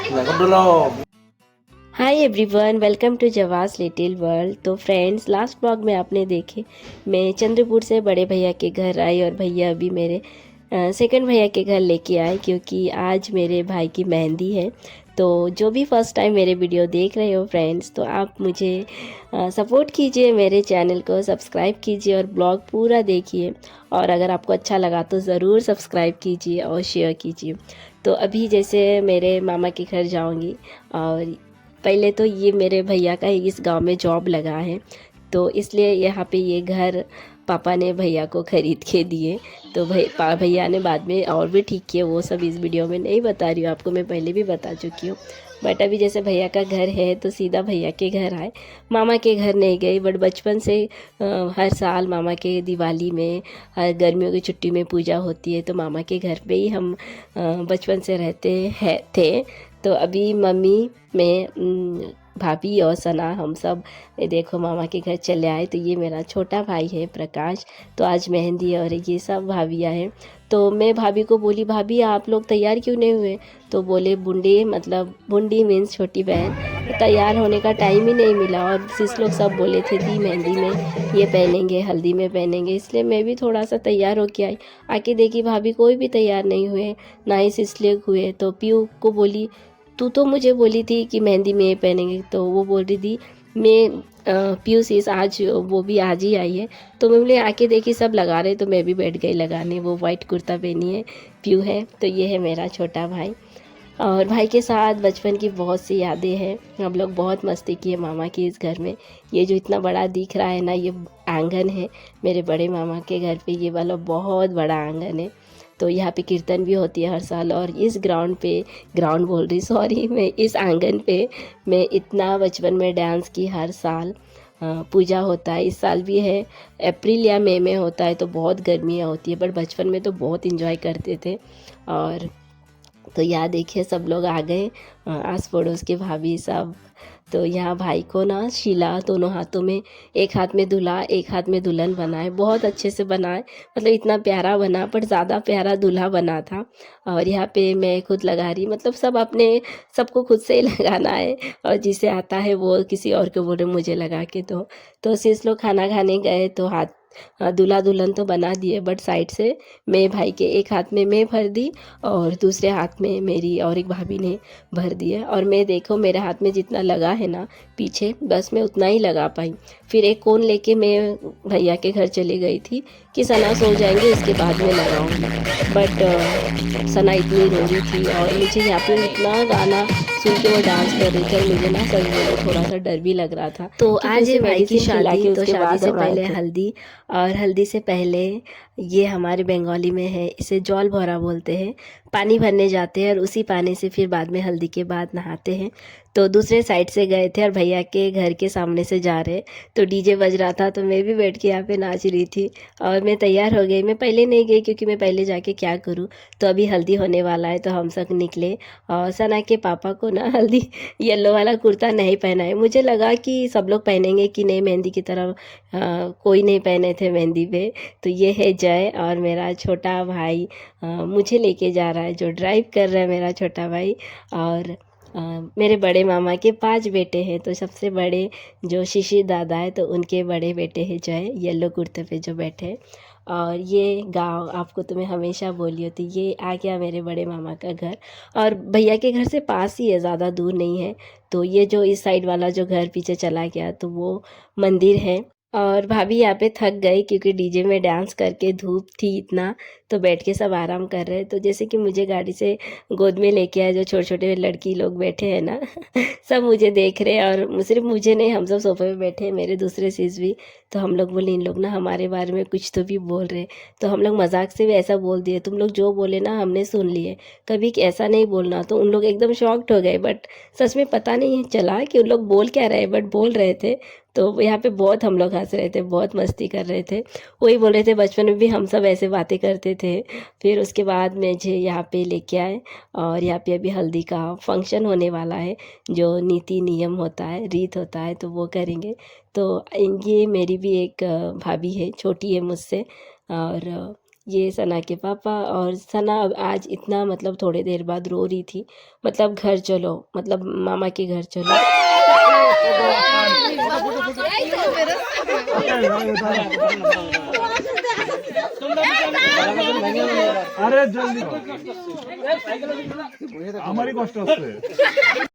Welcome to Love. Hi everyone, welcome to जवास little world. तो friends, last blog में आपने देखे मैं चंद्रपुर से बड़े भैया के घर आई और भैया अभी मेरे सेकंड भैया के घर लेके आए, क्योंकि आज मेरे भाई की मेहंदी है। तो जो भी फर्स्ट टाइम मेरे वीडियो देख रहे हो फ्रेंड्स, तो आप मुझे सपोर्ट कीजिए, मेरे चैनल को सब्सक्राइब कीजिए और ब्लॉग पूरा देखिए। और अगर आपको अच्छा लगा तो ज़रूर सब्सक्राइब कीजिए और शेयर कीजिए। तो अभी जैसे मेरे मामा के घर जाऊंगी, और पहले तो ये मेरे भैया का इस गांव में जॉब लगा है, तो इसलिए यहाँ पे ये घर पापा ने भैया को ख़रीद के दिए। तो भैया ने बाद में और भी ठीक किए, वो सब इस वीडियो में नहीं बता रही हूँ आपको, मैं पहले भी बता चुकी हूँ। बट अभी जैसे भैया का घर है तो सीधा भैया के घर आए, मामा के घर नहीं गई। बट बचपन से हर साल मामा के दिवाली में, हर गर्मियों की छुट्टी में पूजा होती है, तो मामा के घर पे ही हम बचपन से रहते हैं थे। तो अभी मम्मी, मैं, भाभी और सना, हम सब ये देखो मामा के घर चले आए। तो ये मेरा छोटा भाई है प्रकाश, तो आज मेहंदी और ये सब भाभियाँ हैं। तो मैं भाभी को बोली, भाभी आप लोग तैयार क्यों नहीं हुए? तो बोले बुंडी, मतलब बुंडी मीन्स छोटी बहन, तो तैयार होने का टाइम ही नहीं मिला। और सिस लोग सब बोले थे दी मेहंदी में ये पहनेंगे, हल्दी में पहनेंगे, इसलिए मैं भी थोड़ा सा तैयार होके आई। आके देखी भाभी कोई भी तैयार नहीं हुए, ना ही सिस लोग हुए। तो पीयू को बोली, तू तो मुझे बोली थी कि मेहंदी में पहनेंगे, तो वो बोल रही थी मैं पीयू sis आज, वो भी आज ही आई है। तो मैं बोले आके देखी सब लगा रहे, तो मैं भी बैठ गई लगाने। वो वाइट कुर्ता पहनी है, पीयू है। तो ये है मेरा छोटा भाई, और भाई के साथ बचपन की बहुत सी यादें हैं। हम लोग बहुत मस्ती किए मामा की इस घर में। ये जो इतना बड़ा दिख रहा है ना, ये आंगन है मेरे बड़े मामा के घर पे, ये वाला बहुत बड़ा आंगन है। तो यहाँ पे कीर्तन भी होती है हर साल, और इस ग्राउंड पे, ग्राउंड बोल रही सॉरी, मैं इस आंगन पे मैं इतना बचपन में डांस की हर साल। पूजा होता है, इस साल भी है, अप्रैल या मई में होता है, तो बहुत गर्मियाँ होती है, बट बचपन में तो बहुत इंजॉय करते थे। और तो यहाँ देखिए सब लोग आ गए, आस पड़ोस के भाभी सब। तो यहाँ भाई को ना शीला दोनों हाथों में, एक हाथ में दूल्हा एक हाथ में दुल्हन बनाए, बहुत अच्छे से बनाए, मतलब इतना प्यारा बना, पर ज़्यादा प्यारा दूल्हा बना था। और यहाँ पे मैं खुद लगा रही, मतलब सब अपने, सबको खुद से ही लगाना है, और जिसे आता है वो किसी और को बोल रहे मुझे लगा के दो। तो सिर्फ लोग खाना खाने गए, तो हाथ, दूल्हा दुल्हन तो बना दिए, बट साइड से मैं भाई के एक हाथ में मैं भर दी, और दूसरे हाथ में मेरी और एक भाभी ने भर दिया। और मैं देखो मेरे हाथ में जितना लगा है ना पीछे, बस मैं उतना ही लगा पाई। फिर एक कोन लेके मैं भैया के घर चली गई थी कि सना सो जाएंगे इसके बाद में लगाऊंगी। बट सना इतनी रो रही थी, और मुझे यहाँ पे इतना गाना सुन के वो डांस कर रही थी, और मुझे ना सच बोलो थोड़ा सा डर भी लग रहा था। तो क्योंकि आज उसे है भाई की मेडिसिन खिला शादी, के तो उसके शादी बाद से हम आए पहले थे। हल्दी, और हल्दी से पहले ये हमारे बंगाली में है, इसे जौल भरा बोलते हैं। पानी भरने जाते हैं और उसी पानी से फिर बाद में हल्दी के बाद नहाते हैं। तो दूसरे साइड से गए थे और भैया के घर के सामने से जा रहे, तो डीजे बज रहा था, तो मैं भी बैठ के यहाँ पे नाच रही थी। और मैं तैयार हो गई, मैं पहले नहीं गई क्योंकि मैं पहले जाके क्या करूँ। तो अभी हल्दी होने वाला है, तो हम सब निकले, और सना के पापा को ना हल्दी येलो वाला कुर्ता नहीं पहना है। मुझे लगा कि सब लोग पहनेंगे कि नहीं, मेहंदी की तरह कोई नहीं पहने थे मेहंदी पे। तो ये है जय, और मेरा छोटा भाई मुझे लेके जा रहा है, जो ड्राइव कर रहा है मेरा छोटा भाई। और मेरे बड़े मामा के 5 बेटे हैं, तो सबसे बड़े जो शिशिर दादा है, तो उनके बड़े बेटे हैं जय, येलो कुर्ते पे जो बैठे हैं। और ये गांव आपको तो मैं हमेशा बोली होती, ये आ गया मेरे बड़े मामा का घर, और भैया के घर से पास ही है, ज़्यादा दूर नहीं है। तो ये जो इस साइड वाला जो घर पीछे चला गया, तो वो मंदिर है। और भाभी यहाँ पे थक गई क्योंकि डीजे में डांस करके धूप थी इतना, तो बैठ के सब आराम कर रहे हैं। तो जैसे कि मुझे गाड़ी से गोद में लेके आए, जो छोटे छोटे लड़की लोग बैठे हैं ना सब मुझे देख रहे हैं, और सिर्फ मुझे नहीं, हम सब सोफे पे बैठे हैं, मेरे दूसरे सीज भी। तो हम लोग बोले इन लोग ना हमारे बारे में कुछ तो भी बोल रहे। तो हम लोग मजाक से भी ऐसा बोल दिए, तुम लोग जो बोले ना हमने सुन लिए, कभी ऐसा नहीं बोलना। तो उन लोग एकदम शॉक्ड हो गए, बट सच में पता नहीं चला कि उन लोग बोल क्या रहे, बट बोल रहे थे। तो यहाँ पे बहुत हम लोग हंस रहे थे, बहुत मस्ती कर रहे थे। वही बोल रहे थे बचपन में भी हम सब ऐसे बातें करते थे। फिर उसके बाद मुझे यहाँ पे लेके आए, और यहाँ पे अभी हल्दी का फंक्शन होने वाला है, जो नीति नियम होता है, रीत होता है, तो वो करेंगे। तो ये मेरी भी एक भाभी है, छोटी है मुझसे। और ये सना के पापा। और सना अब आज इतना मतलब थोड़ी देर बाद रो रही थी, मतलब घर चलो, मतलब मामा के घर चलो। अरे जल्दी हमारी कष्ट হচ্ছে।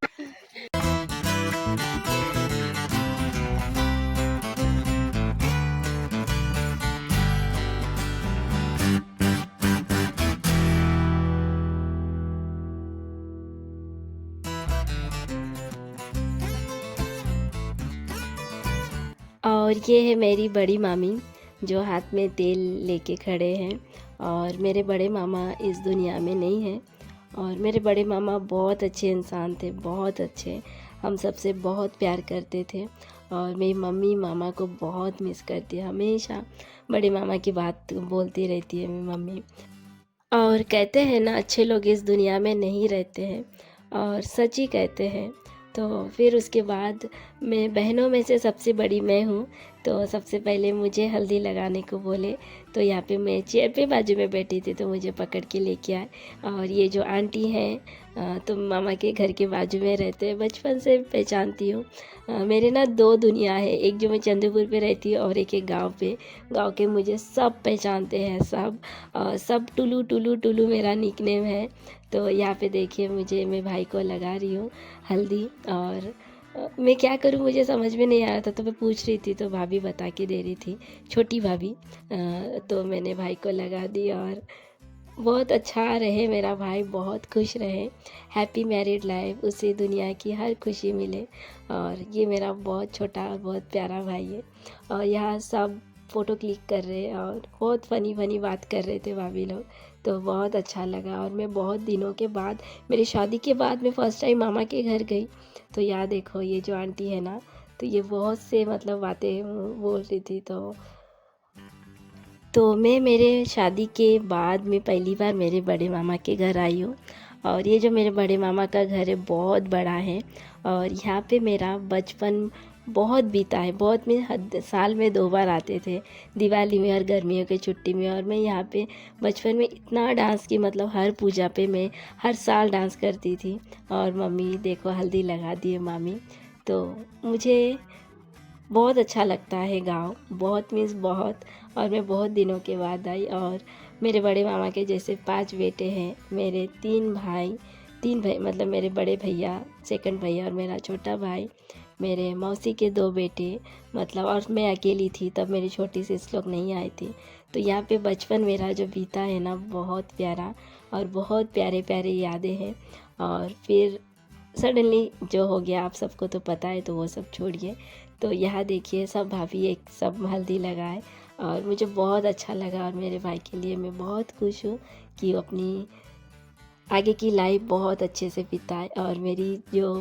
और ये है मेरी बड़ी मामी जो हाथ में तेल लेके खड़े हैं। और मेरे बड़े मामा इस दुनिया में नहीं हैं। और मेरे बड़े मामा बहुत अच्छे इंसान थे, बहुत अच्छे, हम सबसे बहुत प्यार करते थे। और मेरी मम्मी मामा को बहुत मिस करती है, हमेशा बड़े मामा की बात बोलती रहती है मेरी मम्मी। और कहते हैं ना, अच्छे लोग इस दुनिया में नहीं रहते हैं, और सच ही कहते हैं। तो फिर उसके बाद मैं बहनों में से सबसे बड़ी मैं हूँ, तो सबसे पहले मुझे हल्दी लगाने को बोले, तो यहाँ पे मैं चेयर पे बाजू में बैठी थी, तो मुझे पकड़ के लेके आए। और ये जो आंटी हैं, तो मामा के घर के बाजू में रहते हैं, बचपन से पहचानती हूँ। मेरे ना दो दुनिया है, एक जो मैं चंद्रपुर पे रहती हूँ और एक गांव पे। गांव के मुझे सब पहचानते हैं, सब। सब टुलू टुलू टुलू मेरा निकनेम है। तो यहाँ पे देखिए, मैं भाई को लगा रही हूँ हल्दी। और मैं क्या करूँ, मुझे समझ में नहीं आ रहा था, तो मैं पूछ रही थी, तो भाभी बता के दे रही थी, छोटी भाभी। तो मैंने भाई को लगा दी, और बहुत अच्छा रहे मेरा भाई, बहुत खुश रहे, हैप्पी मैरिड लाइफ, उसे दुनिया की हर खुशी मिले। और ये मेरा बहुत छोटा और बहुत प्यारा भाई है। और यहाँ सब फ़ोटो क्लिक कर रहे हैं और बहुत फ़नी फ़नी बात कर रहे थे भाभी लोग, तो बहुत अच्छा लगा। और मैं बहुत दिनों के बाद, मेरी शादी के बाद मैं फ़र्स्ट टाइम मामा के घर गई। तो यहाँ देखो, ये जो आंटी है ना, तो ये बहुत से मतलब बातें बोल रही थी। तो मैं मेरे शादी के बाद में पहली बार मेरे बड़े मामा के घर आई हूँ। और ये जो मेरे बड़े मामा का घर है, बहुत बड़ा है। और यहाँ पे मेरा बचपन बहुत बीता है, बहुत, में साल में 2 बार आते थे, दिवाली में और गर्मियों की छुट्टी में। और मैं यहाँ पे बचपन में इतना डांस की, मतलब हर पूजा पे मैं हर साल डांस करती थी। और मम्मी देखो हल्दी लगा दी है मामी। तो मुझे बहुत अच्छा लगता है गाँव, बहुत मीन्स बहुत। और मैं बहुत दिनों के बाद आई। और मेरे बड़े मामा के जैसे 5 बेटे हैं, मेरे 3 भाई, मतलब मेरे बड़े भैया, सेकंड भैया और मेरा छोटा भाई, मेरे मौसी के 2 बेटे, मतलब, और मैं अकेली थी तब, मेरी छोटी सिस लोग नहीं आई थी। तो यहाँ पे बचपन मेरा जो बीता है ना, बहुत प्यारा, और बहुत प्यारे प्यारे यादें हैं। और फिर सडनली जो हो गया, आप सबको तो पता है, तो वो सब छोड़िए। तो यहाँ देखिए, सब भाभी एक सब हल्दी लगाए, और मुझे बहुत अच्छा लगा। और मेरे भाई के लिए मैं बहुत खुश हूँ कि वो अपनी आगे की लाइफ बहुत अच्छे से बिताए। और मेरी जो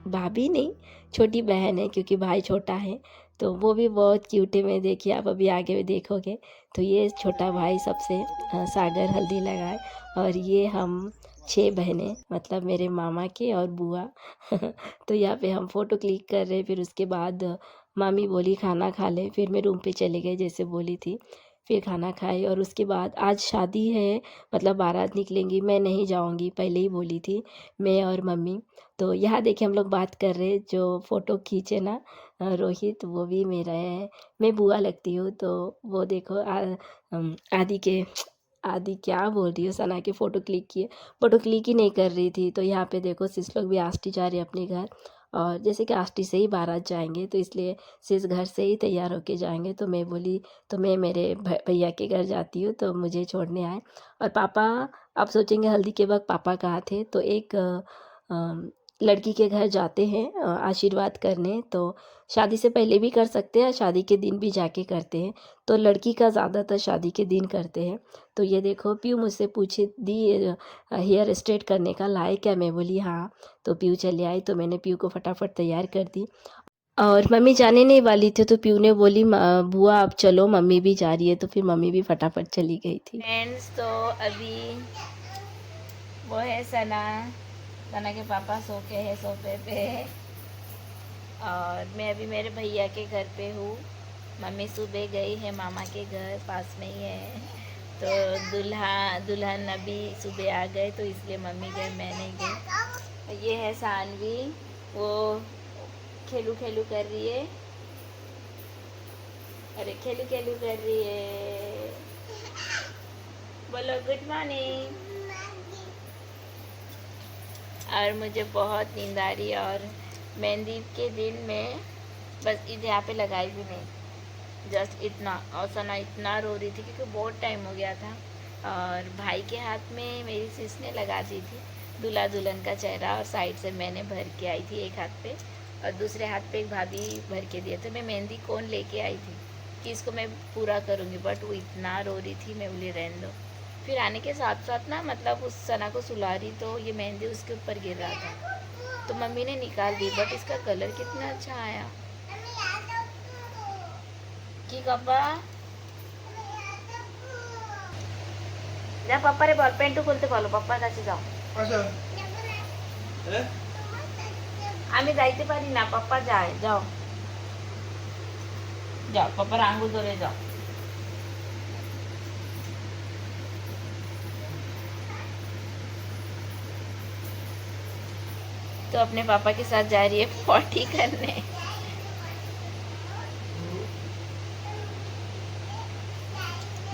भाभी नहीं, छोटी बहन है, क्योंकि भाई छोटा है, तो वो भी बहुत क्यूट है। मैं देखिए, आप अभी आगे भी देखोगे, तो ये छोटा भाई सबसे सागर हल्दी लगाए। और ये हम 6 बहनें, मतलब मेरे मामा के और बुआ। तो यहाँ पे हम फ़ोटो क्लिक कर रहे हैं। फिर उसके बाद मामी बोली खाना खा ले, फिर मैं रूम पे चले गए जैसे बोली थी। फिर खाना खाए, और उसके बाद आज शादी है, मतलब बारात निकलेंगी, मैं नहीं जाऊंगी, पहले ही बोली थी, मैं और मम्मी। तो यहाँ देखिए, हम लोग बात कर रहे हैं, जो फ़ोटो खींचे ना, रोहित, वो भी मेरा है, मैं बुआ लगती हूँ। तो वो देखो, आदि के, आदि क्या बोल रही हो, सना के फ़ोटो क्लिक किए, फ़ोटो क्लिक ही नहीं कर रही थी। तो यहाँ पे देखो, सिस लोग भी आष्टी जा रही है अपने घर। और जैसे कि आष्टी से ही बारात जाएंगे, तो इसलिए सिस घर से ही तैयार होके जाएंगे। तो मैं बोली, तो मैं मेरे भैया के घर जाती हूँ, तो मुझे छोड़ने आए। और पापा, आप सोचेंगे हल्दी के वक्त पापा कहाँ थे, तो एक लड़की के घर जाते हैं आशीर्वाद करने। तो शादी से पहले भी कर सकते हैं, शादी के दिन भी जाके करते हैं, तो लड़की का ज़्यादातर शादी के दिन करते हैं। तो ये देखो, प्यू मुझसे पूछी दी हेयर स्ट्रेट करने का लाए क्या, मैं बोली हाँ। तो प्यू चले आई, तो मैंने प्यू को फटाफट तैयार कर दी। और मम्मी जाने नहीं वाली थी, तो प्यू ने बोली, बुआ आप चलो, मम्मी भी जा रही है। तो फिर मम्मी भी फटाफट चली गई थी। फ्रेंड्स, तो अभी वो है सना, सना के पापा सो के है सोफे पे, और मैं अभी मेरे भैया के घर पे हूँ। मम्मी सुबह गई है मामा के घर, पास में ही है, तो दुल्हन अभी सुबह आ गए, तो इसलिए मम्मी गए, मैं नहीं गई। ये है सानवी, वो खेलू खेलू कर रही है। अरे खेलू खेलू कर रही है। बोलो गुड मॉर्निंग। और मुझे बहुत नींद आ रही है, और मेहंदी के दिन में बस ईद यहाँ पे लगाई भी नहीं, जस्ट इतना। और सना इतना रो रही थी क्योंकि बहुत टाइम हो गया था। और भाई के हाथ में मेरी सिस ने लगा दी थी दूल्हा दुल्हन का चेहरा, और साइड से मैंने भर के आई थी एक हाथ पे, और दूसरे हाथ पे एक भाभी भर के दिए थे। मैं मेहंदी कौन लेके आई थी कि इसको मैं पूरा करूँगी, बट वो इतना रो रही थी, मैं बोली रहने दो। फिर आने के साथ साथ ना, मतलब उस सना को सुला रही तो ये मेहंदी उसके ऊपर गिर रहा था, तो मम्मी ने निकाल दी। बट इसका कलर कितना अच्छा आया कि कपा जा पप्पा रे बॉल पेन खुलते बोलो पप्पा काছে যাও। আমি যাইতে পারি না, পাপ্পা যায়, যাও যাও, পাপ্পার আঙ্গুল ধরে যাও। तो अपने पापा के साथ जा रही है पॉटी करने।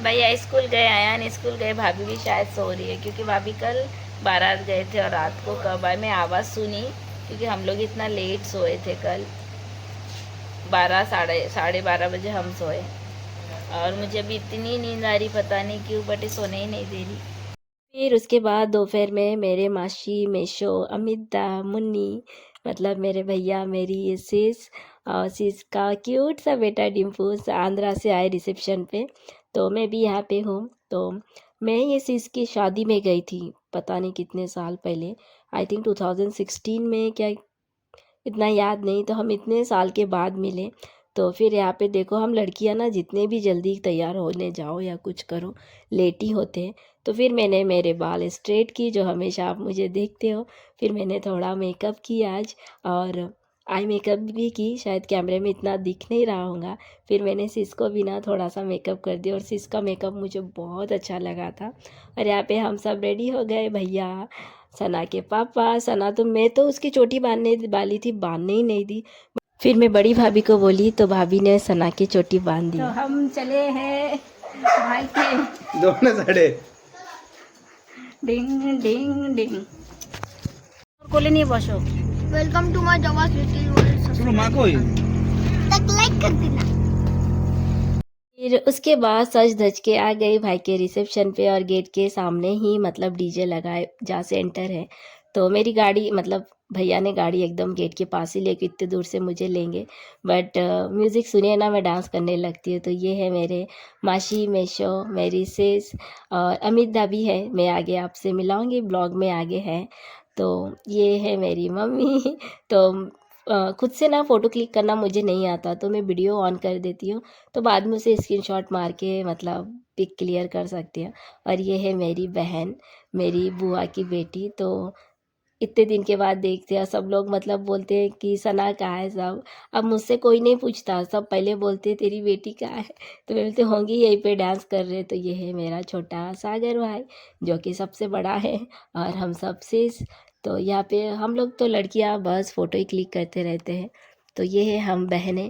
भैया स्कूल गए, आयान स्कूल गए, भाभी भी शायद सो रही है क्योंकि भाभी कल बारात गए थे, और रात को कब आए मैं आवाज़ सुनी क्योंकि हम लोग इतना लेट सोए थे कल, 12 साढ़े 12 बजे हम सोए, और मुझे अभी इतनी नींद आ रही पता नहीं क्यों, बट ये सोने ही नहीं दे रही। फिर उसके बाद दोपहर में मेरे मासी मेशो अमिता मुन्नी, मतलब मेरे भैया, मेरी सिस और सिस का क्यूट सा बेटा डिम्पूस आंध्रा से आए रिसेप्शन पे, तो मैं भी यहाँ पे हूँ। तो मैं ये सिस की शादी में गई थी, पता नहीं कितने साल पहले, आई थिंक 2016 में, क्या इतना याद नहीं। तो हम इतने साल के बाद मिले। तो फिर यहाँ पे देखो, हम लड़कियाँ ना जितने भी जल्दी तैयार होने जाओ या कुछ करो, लेट ही होते हैं। तो फिर मैंने मेरे बाल स्ट्रेट की, जो हमेशा आप मुझे देखते हो। फिर मैंने थोड़ा मेकअप किया आज, और आई मेकअप भी की, शायद कैमरे में इतना दिख नहीं रहा होगा। फिर मैंने सिस को भी ना थोड़ा सा मेकअप कर दिया, और सिस का मेकअप मुझे बहुत अच्छा लगा था। और यहाँ पे हम सब रेडी हो गए, भैया, सना के पापा, सना तो, मैं तो उसकी चोटी बांधने वाली थी, बांधने ही नहीं दी। फिर मैं बड़ी भाभी को बोली तो भाभी ने सना की चोटी बांध दी। तो हम चले हैं भाई के दोनों साइडे डिंग डिंग डिंग। कोले नहीं बसो। वेलकम टू माय जवास लिटिल वर्ल्ड। सुनो माँ को ही तक लाइक कर देना। फिर उसके बाद सज धज के आ गई भाई के रिसेप्शन पे, और गेट के सामने ही मतलब डीजे लगाए जहाँ सेंटर है। तो मेरी गाड़ी, मतलब भैया ने गाड़ी एकदम गेट के पास ही लेके इतने दूर से मुझे लेंगे, बट म्यूज़िक सुनिए ना, मैं डांस करने लगती हूँ। तो ये है मेरे मासी मेशो, मेरी सिस, और अमित दा भी है, मैं आगे आपसे मिलाऊंगी, ब्लॉग में आगे है। तो ये है मेरी मम्मी। तो खुद से ना फ़ोटो क्लिक करना मुझे नहीं आता, तो मैं वीडियो ऑन कर देती हूँ, तो बाद में उसे स्क्रीनशॉट मार के मतलब पिक क्लियर कर सकती हूँ। और ये है मेरी बहन, मेरी बुआ की बेटी। तो इतने दिन के बाद देखते हैं, सब लोग मतलब बोलते हैं कि सना कहाँ है सब। अब मुझसे कोई नहीं पूछता, सब पहले बोलते तेरी बेटी कहाँ है, तो मैं बोलते होंगी यहीं पे डांस कर रहे। तो ये है मेरा छोटा सागर भाई, जो कि सबसे बड़ा है, और हम सब से। तो यहाँ पे हम लोग तो लड़कियाँ बस फ़ोटो ही क्लिक करते रहते हैं। तो ये है हम बहनें,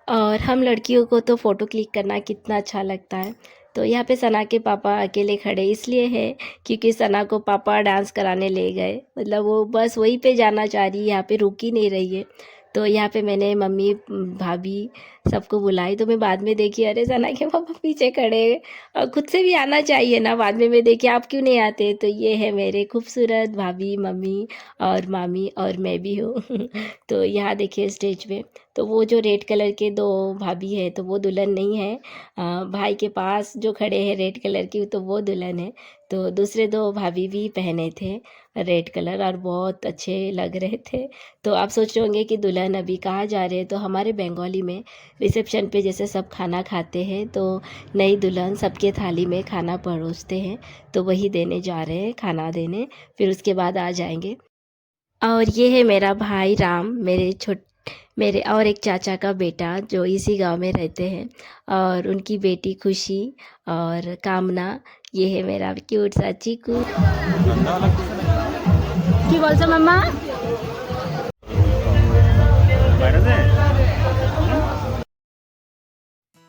और हम लड़कियों को तो फ़ोटो क्लिक करना कितना अच्छा लगता है। तो यहाँ पे सना के पापा अकेले खड़े इसलिए है क्योंकि सना को पापा डांस कराने ले गए, मतलब वो बस वहीं पे जाना चाह रही है, यहाँ पे रुक ही नहीं रही है। तो यहाँ पे मैंने मम्मी भाभी सबको बुलाई, तो मैं बाद में देखी अरे सना के पापा पीछे खड़े हैं, और खुद से भी आना चाहिए ना। बाद में मैं देखी आप क्यों नहीं आते। तो ये है मेरे खूबसूरत भाभी, मम्मी और मामी, और मैं भी हूँ। तो यहाँ देखिए स्टेज पे, तो वो जो रेड कलर के दो भाभी है, तो वो दुल्हन नहीं है। भाई के पास जो खड़े हैं रेड कलर की, तो वो दुल्हन है। तो दूसरे दो भाभी भी पहने थे रेड कलर, और बहुत अच्छे लग रहे थे। तो आप सोच रहे होंगे कि दुल्हन अभी कहाँ जा रहे हैं। तो हमारे बंगाली में रिसेप्शन पे जैसे सब खाना खाते हैं, तो नई दुल्हन सबके थाली में खाना परोसते हैं, तो वही देने जा रहे हैं, खाना देने, फिर उसके बाद आ जाएंगे। और ये है मेरा भाई राम, मेरे मेरे और एक चाचा का बेटा जो इसी गांव में रहते हैं, और उनकी बेटी खुशी और कामना। ये है मेरा क्यूट सा चीकू। কি বলছো মাম্মা?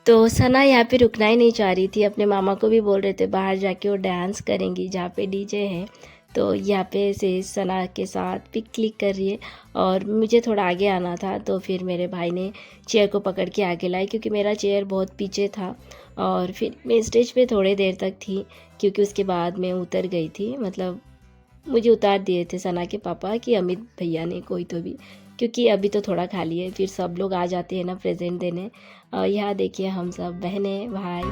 तो सना यहाँ पे रुकना ही नहीं चाह रही थी, अपने मामा को भी बोल रहे थे बाहर जाके वो डांस करेंगी जहाँ पे डीजे है। तो यहाँ पे से सना के साथ पिक क्लिक कर रही है, और मुझे थोड़ा आगे आना था तो फिर मेरे भाई ने चेयर को पकड़ के आगे लाई, क्योंकि मेरा चेयर बहुत पीछे था। और फिर मैं स्टेज पे थोड़े देर तक थी, क्योंकि उसके बाद मैं उतर गई थी। मतलब मुझे उतार दिए थे सना के पापा कि अमित भैया ने कोई तो भी, क्योंकि अभी तो थोड़ा खाली है, फिर सब लोग आ जाते हैं ना प्रेजेंट देने। यहाँ देखिए हम सब बहनें भाई।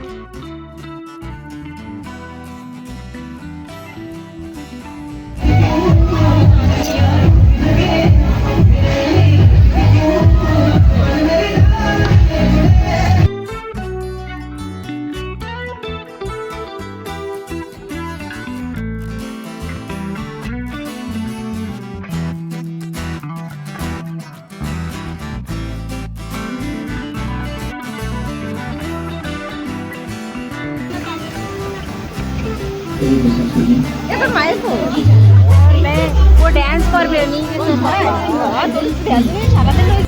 ये तो माइल को और मैं वो डांस कर रही हूँ बहुत दिल से सारा दिन।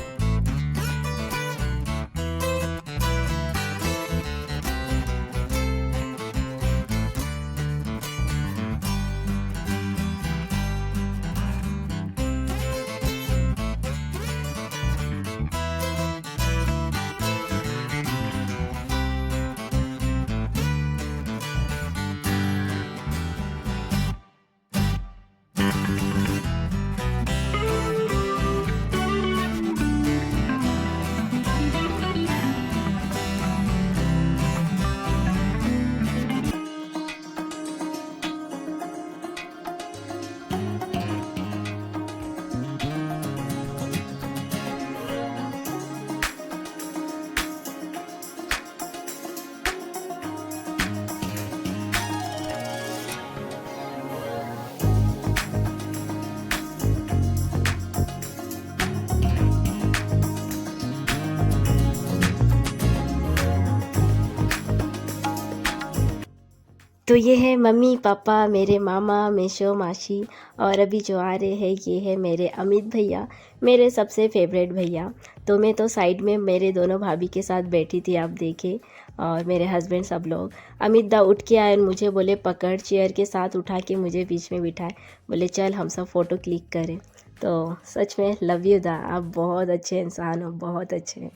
तो ये है मम्मी पापा, मेरे मामा मेशो मासी, और अभी जो आ रहे हैं ये है मेरे अमित भैया, मेरे सबसे फेवरेट भैया। तो मैं तो साइड में मेरे दोनों भाभी के साथ बैठी थी, आप देखे, और मेरे हस्बैंड सब लोग। अमित दा उठ के आए और मुझे बोले पकड़, चेयर के साथ उठा के मुझे बीच में बिठाए, बोले चल हम सब फ़ोटो क्लिक करें। तो सच में लव यू दा, आप बहुत अच्छे इंसान हो, बहुत अच्छे।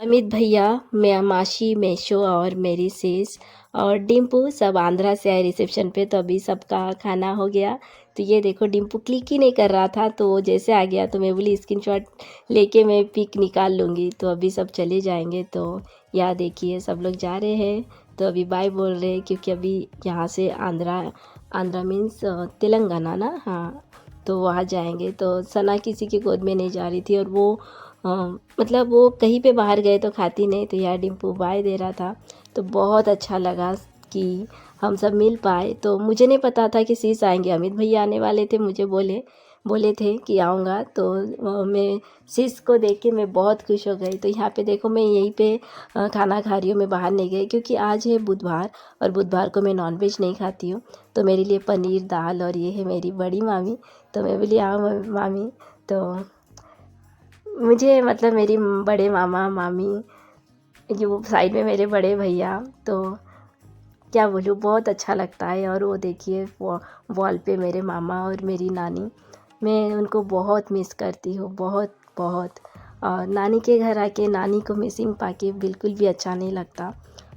अमित भैया, मैं मासी मेशो और मेरी सेस और डिम्पू सब आंध्रा से आए रिसेप्शन पे, तो अभी सबका खाना हो गया। तो ये देखो डिम्पू क्लिक ही नहीं कर रहा था, तो वो जैसे आ गया तो मैं बोली स्क्रीनशॉट लेके मैं पिक निकाल लूँगी। तो अभी सब चले जाएंगे, तो यहाँ देखिए सब लोग जा रहे हैं। तो अभी बाय बोल रहे हैं, क्योंकि अभी यहाँ से आंध्रा मीन्स तेलंगाना ना, हाँ, तो वहाँ जाएंगे। तो सना किसी की गोद में नहीं जा रही थी, और वो मतलब वो कहीं पे बाहर गए तो खाती नहीं, तो यार डिम्पू बाय दे रहा था। तो बहुत अच्छा लगा कि हम सब मिल पाए। तो मुझे नहीं पता था कि सीस आएंगे, अमित भैया आने वाले थे, मुझे बोले थे कि आऊँगा। तो मैं सीस को देख के मैं बहुत खुश हो गई। तो यहाँ पे देखो मैं यहीं पे खाना खा रही हूँ, मैं बाहर नहीं गई, क्योंकि आज है बुधवार, और बुधवार को मैं नॉनवेज नहीं खाती हूँ। तो मेरे लिए पनीर दाल, और ये है मेरी बड़ी मामी। तो मैं बोली आओ मामी। तो मुझे मतलब मेरी बड़े मामा मामी, जो साइड में मेरे बड़े भैया, तो क्या बोलूँ, बहुत अच्छा लगता है। और वो देखिए वॉल पे मेरे मामा और मेरी नानी, मैं उनको बहुत मिस करती हूँ, बहुत बहुत। और नानी के घर आके नानी को मिसिंग पाके बिल्कुल भी अच्छा नहीं लगता।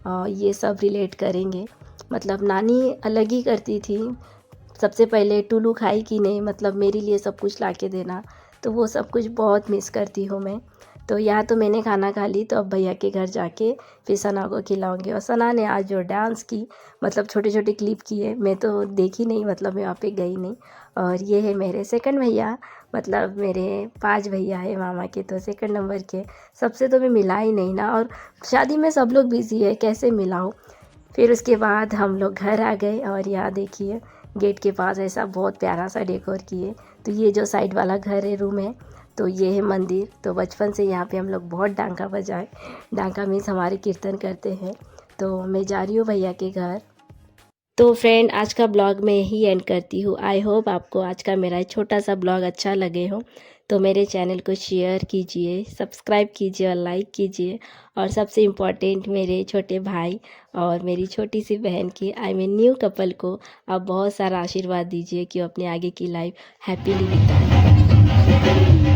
और ये सब रिलेट करेंगे, मतलब नानी अलग ही करती थी। सबसे पहले टुल्लू खाई कि नहीं, मतलब मेरे लिए सब कुछ ला के देना, तो वो सब कुछ बहुत मिस करती हूँ मैं। तो यहाँ तो मैंने खाना खा ली, तो अब भैया के घर जाके फिर सना को खिलाऊंगी। और सना ने आज जो डांस की, मतलब छोटे छोटे क्लिप किए, मैं तो देखी नहीं, मतलब मैं वहाँ पे गई नहीं। और ये है मेरे सेकंड भैया, मतलब मेरे 5 भैया है मामा के, तो सेकंड नंबर के सबसे तो मैं मिला ही नहीं ना, और शादी में सब लोग बिजी है, कैसे मिलाऊँ। फिर उसके बाद हम लोग घर आ गए, और यहाँ देखिए गेट के पास ऐसा बहुत प्यारा सा डेकोर किए। तो ये जो साइड वाला घर है, रूम है, तो ये है मंदिर। तो बचपन से यहाँ पे हम लोग बहुत डांका बजाए, डांका मीन्स हमारे कीर्तन करते हैं। तो मैं जा रही हूँ भैया के घर। तो फ्रेंड, आज का ब्लॉग मैं यही एंड करती हूँ। आई होप आपको आज का मेरा छोटा सा ब्लॉग अच्छा लगे हो। तो मेरे चैनल को शेयर कीजिए, सब्सक्राइब कीजिए और लाइक कीजिए। और सबसे इम्पॉर्टेंट मेरे छोटे भाई और मेरी छोटी सी बहन की न्यू कपल को आप बहुत सारा आशीर्वाद दीजिए कि वो अपने आगे की लाइफ हैप्पीली बिताएं।